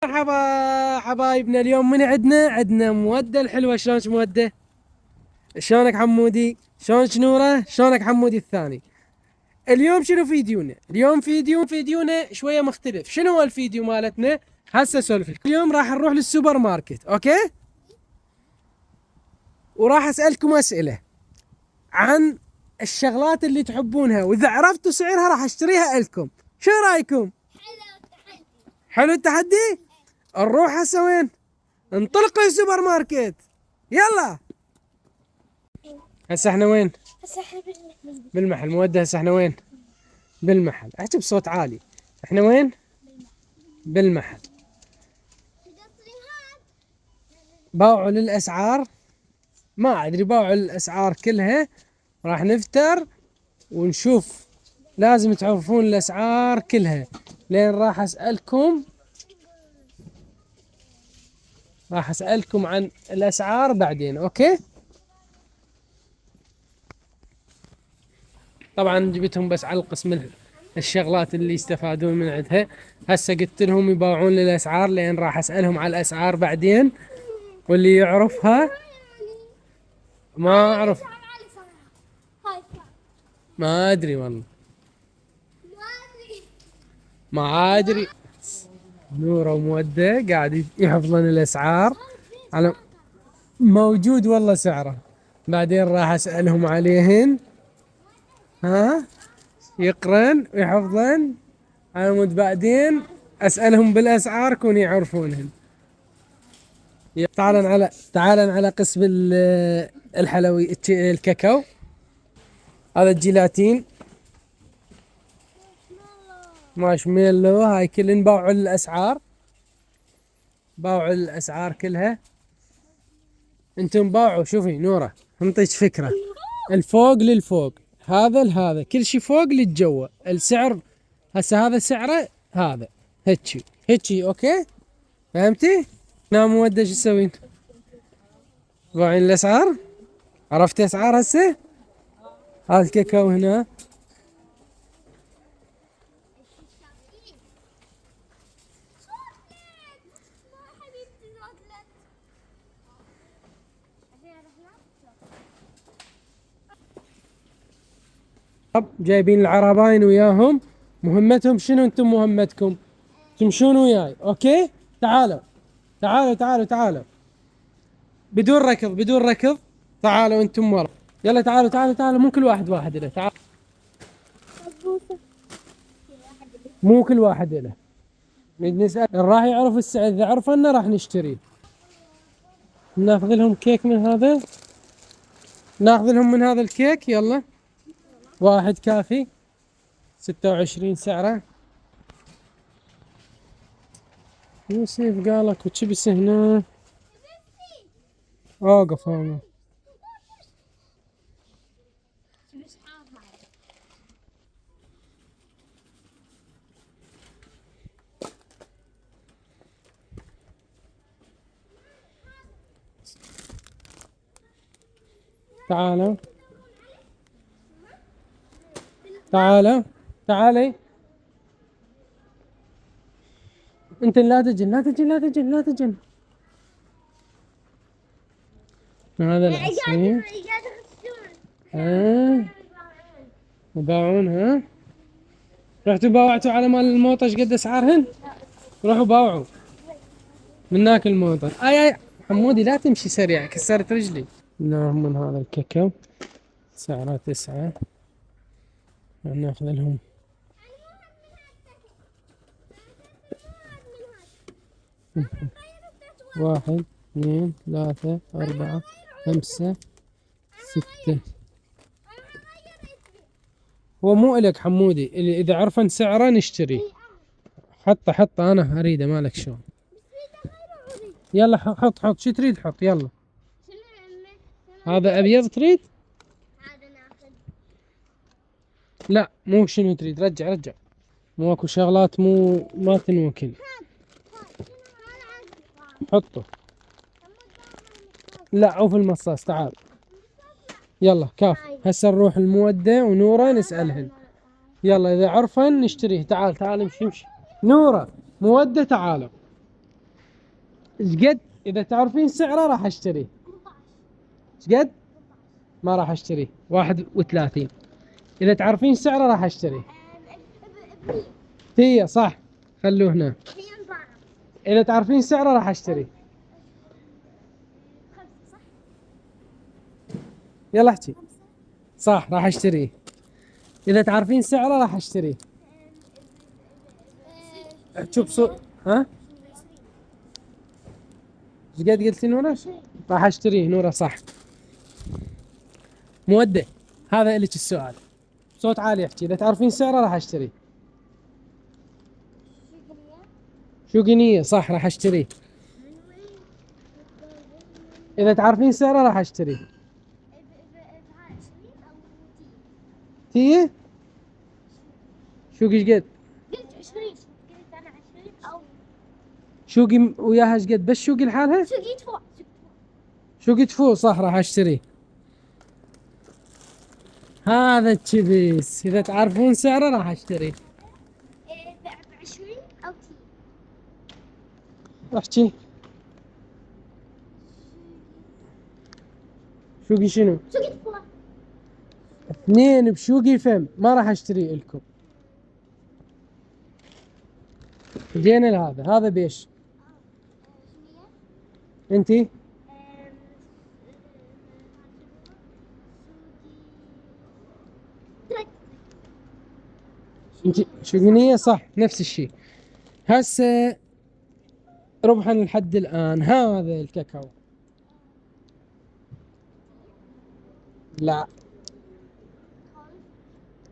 مرحبا حبايبنا، اليوم من عندنا مودة الحلوة. شلونك مودة؟ شلونك حمودي؟ شلونك نورة؟ شلونك حمودي الثاني؟ اليوم شنو فيديونا؟ اليوم فيديونا شوية مختلف. شنو هو الفيديو مالتنا؟ هسه اسولف لكم. اليوم راح نروح للسوبر ماركت، اوكي؟ وراح اسألكم اسئلة عن الشغلات اللي تحبونها، واذا عرفتوا سعرها راح اشتريها لكم. شو رايكم؟ حلو التحدي؟ نروح هسه وين؟ انطلق للسوبر ماركت. يلا. هسه احنا وين؟ هسه احنا بالمحل. مودة هسه احنا وين؟ بالمحل. احكي بصوت عالي. احنا وين؟ بالمحل. باوعوا للاسعار، ما ادري، باوعوا للاسعار كلها. راح نفتر ونشوف. لازم تعرفون الاسعار كلها لين راح اسالكم عن الاسعار بعدين، اوكي؟ طبعا جبتهم بس على القسم الشغلات اللي يستفادون من عندها. هسه قلت لهم يباوعون لي الاسعار لين راح اسالهم على الاسعار بعدين، واللي يعرفها. ما اعرف، ما ادري والله، ما ادري. نورة ومودة قاعد يحفظون الاسعار على موجود والله سعره. بعدين راح اسالهم عليهن، ها، يقرن ويحفظن على مود. بعدين اسالهم بالاسعار كون يعرفونهن. تعالن على قسم الحلوي، الكاكاو. هذا الجيلاتين، مارشميلو، هاي كلن باوعوا الاسعار. باوعوا الاسعار كلها. انتم باوعوا. شوفي نورة، انطيك فكرة. الفوق للفوق، هذا لهذا، كل شي فوق للجوا. السعر هسه هذا سعره، هذا هيجي اوكي؟ فهمتي؟ نعم مودة، شو تسوين؟ باوعين الاسعار؟ عرفتي اسعار هسه؟ هذا الكاكاو هنا. جايبين العرباين وياهم. مهمتهم شنو؟ انتم مهمتكم تمشون وياي، اوكي؟ تعالوا تعالوا بدون ركض. تعالوا انتم ورا. يلا تعالوا، مو كل واحد له. تعال، مو كل واحد له. نسأل راح يعرف السعر، اذا عرفنا راح نشتريه. ناخذ لهم كيك من هذا، ناخذ لهم من هذا الكيك. يلا، واحد كافي. 26 سعره. يوسف قالك وتشبس هنا. اوقف هنا. تعالي. انت لا تجن. هذا العصير. وباعون، ها؟ رحتوا باوعتوا على مال الموطة ايش قد اسعارهن؟ روحوا باوعوا من هناك الموطة. اي حمودي لا تمشي سريع، كسرت رجلي. ناخذ من هذا الكاكاو، سعره 9. ناخذ لهم واحد، اثنين، ثلاثة، أربعة، 5، 6. هو مو إلك حمودي، اللي إذا عرفن سعره نشتري. حط أنا أريده، مالك شلون. يلا حط شو تريد حط. يلا، هذا أبيض تريد؟ لا، مو شنو تريد. رجع. مو اكو شغلات ما تنوكل. حطه. لا، عوف المصاص. تعال يلا كاف. هسه نروح المودة ونورة نسألهن. يلا، إذا عرفن نشتريه. تعال امشي. نورة، مودة، تعالوا. ايش قد؟ اذا تعرفين سعره راح اشتريه. ايش قد؟ ما راح اشتريه. 31. اذا تعرفين سعره راح اشتريه. هي صح. خلوه هنا. اذا تعرفين سعره راح اشتريه. يلا احكي. صح راح اشتريه. اذا تعرفين سعره راح اشتريه. احكي بصوت. ها؟ ايش قد قلتي نورة؟ راح اشتريه نورة صح. مودة هذا لك السؤال. صوت عالي احكي. اذا تعرفين سعره راح اشتريه. شو قنية صح راح اشتريه. اذا تعرفين سعره راح اشتريه. تي شو ايش قد؟ قلت 20. قلت انا 20 او شوقي وياها ايش قد؟ بس شوقي لحالها؟ سقيت فوق. شوقي تفوق صح راح اشتريه. هذا التشيبس اذا تعرفون سعره راح اشتريه. ب 20 او تي. احكي. شوقي شنو؟ سقيت فوق. 2 بشوقي فم ما راح اشتريه لكم. جينا لهذا. هذا بيش؟ انتي؟ انتي شوقينية صح نفس الشيء. هسه ربحا لحد الان هذا الكاكاو. لا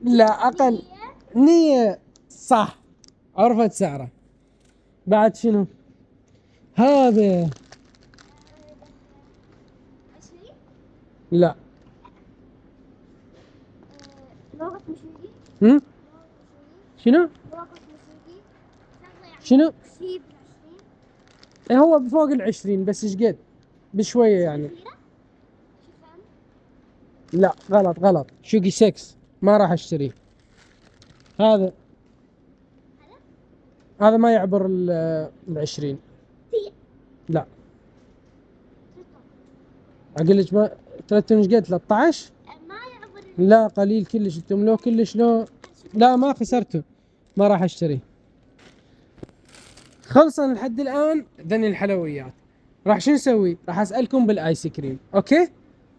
لا اقل. نية صح. عرفت سعره. بعد شنو؟ هذا 20. لا. لغة مشوقي. هم؟ شنو؟ لغة مشوقي. شنو؟ شيء ب 20. إيه هو بفوق 20 بس ايش قد؟ بشوية يعني. لا غلط غلط. شوقي 6 ما راح اشتريه. هذا هذا ما يعبر 20. لا اقول لك ما 13 ايش قد؟ 13. ما يعبر. لا قليل كلش. انتم لو كلش لو. لا ما خسرته. ما راح اشتريه. خلصنا لحد الان ذني الحلويات. راح شو نسوي؟ راح اسالكم بالايس كريم. اوكي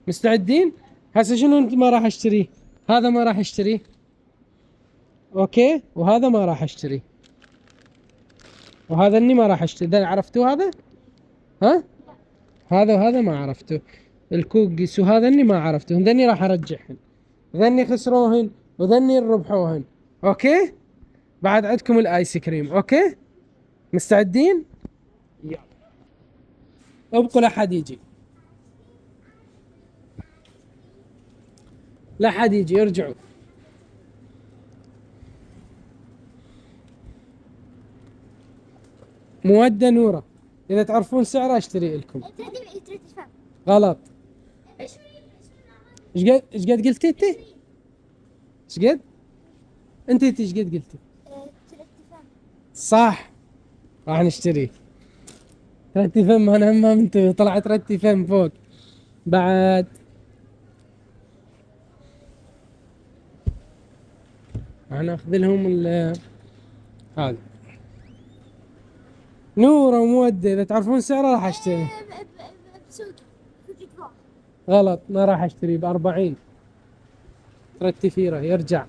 مستعدين؟ هسه شنو انت ما راح اشتريه؟ هذا ما راح اشتريه. اوكي وهذا ما راح اشتريه. وهذا اني ما راح اشتري. ذا عرفتوه هذا؟ ها؟ هذا وهذا ما عرفته. الكوكيس وهذا اني ما عرفتهم. ذني راح ارجعهن. ذني خسروهن وذني ربحوهن. اوكي؟ بعد عندكم الايس كريم. اوكي؟ مستعدين؟ يلا ابقوا لا حد يجي. لا حد يجي ارجعوا. مودة نورة اذا تعرفون سعره اشتري لكم. تدري تفهم. غلط. 20. ايش قد قلتي انت؟ ايش قد؟ انت ايش قد قلتي؟ تفهم. صح راح نشتري. 3 فم. انا هم انت طلعت 3 فم فوق. بعد راح ناخذ لهم هذا. نورة ومودة اذا تعرفون سعره راح اشتري. بسوق. سوق فوق. غلط ما راح اشتري. ب40. 3 فيرة يرجع.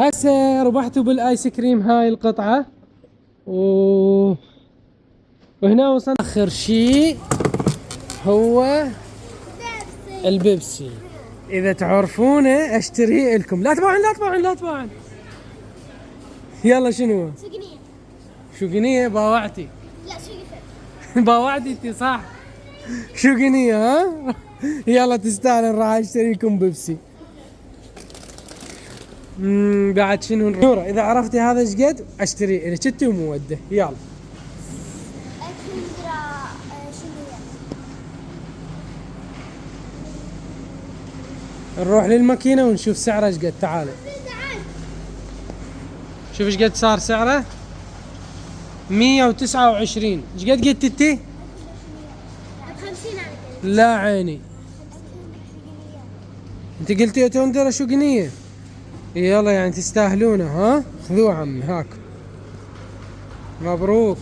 هسه ربحتوا بالايس كريم هاي القطعة وهنا وصلنا اخر شيء هو البيبسي. اذا تعرفونه اشتريه لكم. لا تباعن لا تباعن لا تباعن. يلا شنو؟ سقنية. شو قنية باوعتي؟ لا سوق فوق. باوعتي انت صح. شو قنية ها؟ يلا تستاهل. راح اشتري لكم بيبسي. بعد شنو نورة اذا عرفتي هذا ايش قد اشتري لك انت ومودة. يلا اكندرا شنو نروح للماكينة ونشوف سعره ايش قد. تعال تعال. شوف ايش قد صار سعره. 129. ايش قد قلت انت؟ ب 50 انا قلت. لا عيني، انت قلتي اتوندر شقنية. يلا يعني تستاهلونه. ها خذوه عمي هاكم. مبروك.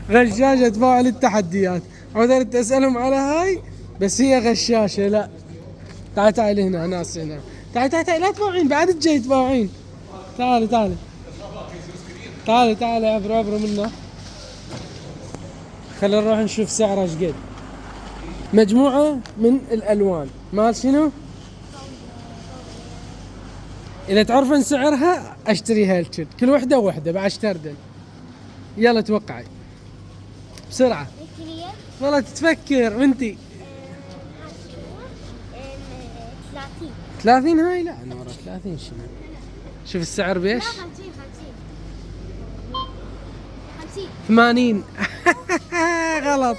غشاشة تفاعل التحديات. عودت اسألهم على هاي بس هي غشاشة. لا تعال تعال هنا ناس هنا. تعال تعال تعال لا تباوعين بعد جاي تباوعين. تعال تعال تعال تعال عبروا عبروا منا. خلينا نروح نشوف سعره ايش قد. مجموعة من الألوان مال شنو؟ إذا تعرفن سعرها اشتريها لك كل وحدة وحدة بعد تردن. يلا توقعي بسرعة. 20 ريال. والله تتفكر وانتي. 30. 30 هاي لا نورة 30 شنو؟ شوف السعر بيش؟ 50 80. غلط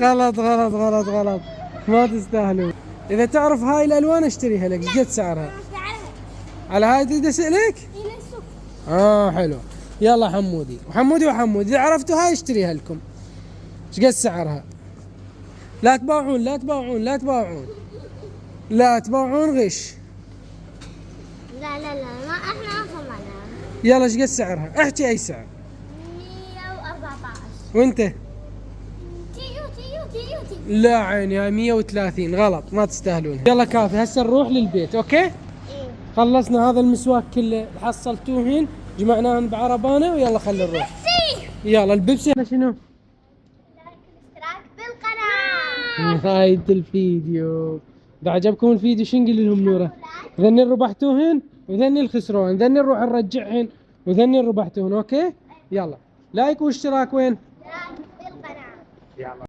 غلط غلط غلط غلط. ما تستاهلون. إذا تعرف هاي الألوان اشتريها لك. ايش قد سعرها؟ على هاي تريد اسألك؟ حلو. يلا حمودي وحمودي وحمودي اذا عرفتوا هاي اشتريها لكم. ايش قد سعرها؟ لا تباعون لا تباعون لا تباعون لا تباعون غش. لا لا لا ما احنا ما معنا. يلا ايش قد سعرها؟ احكي اي سعر. 114. وانت؟ تيو. لا عيني هاي 130. غلط ما تستاهلونها. يلا كافي هسه نروح للبيت. اوكي؟ ايه. خلصنا هذا المسواك كله حصلتوهن جمعناهن بعربانه ويلا خلينا نروح. يلا البيبسي شنو؟ لايك الاشتراك بالقناة. نهاية الفيديو. إذا عجبكم الفيديو شو نقول لهم نورة؟ ذني ربحتوهن وذني الخسروهن، ذني نروح نرجعهن وذني ربحتوهن. اوكي؟ يلا لايك واشتراك وين؟ لايك بالقناة. يلا.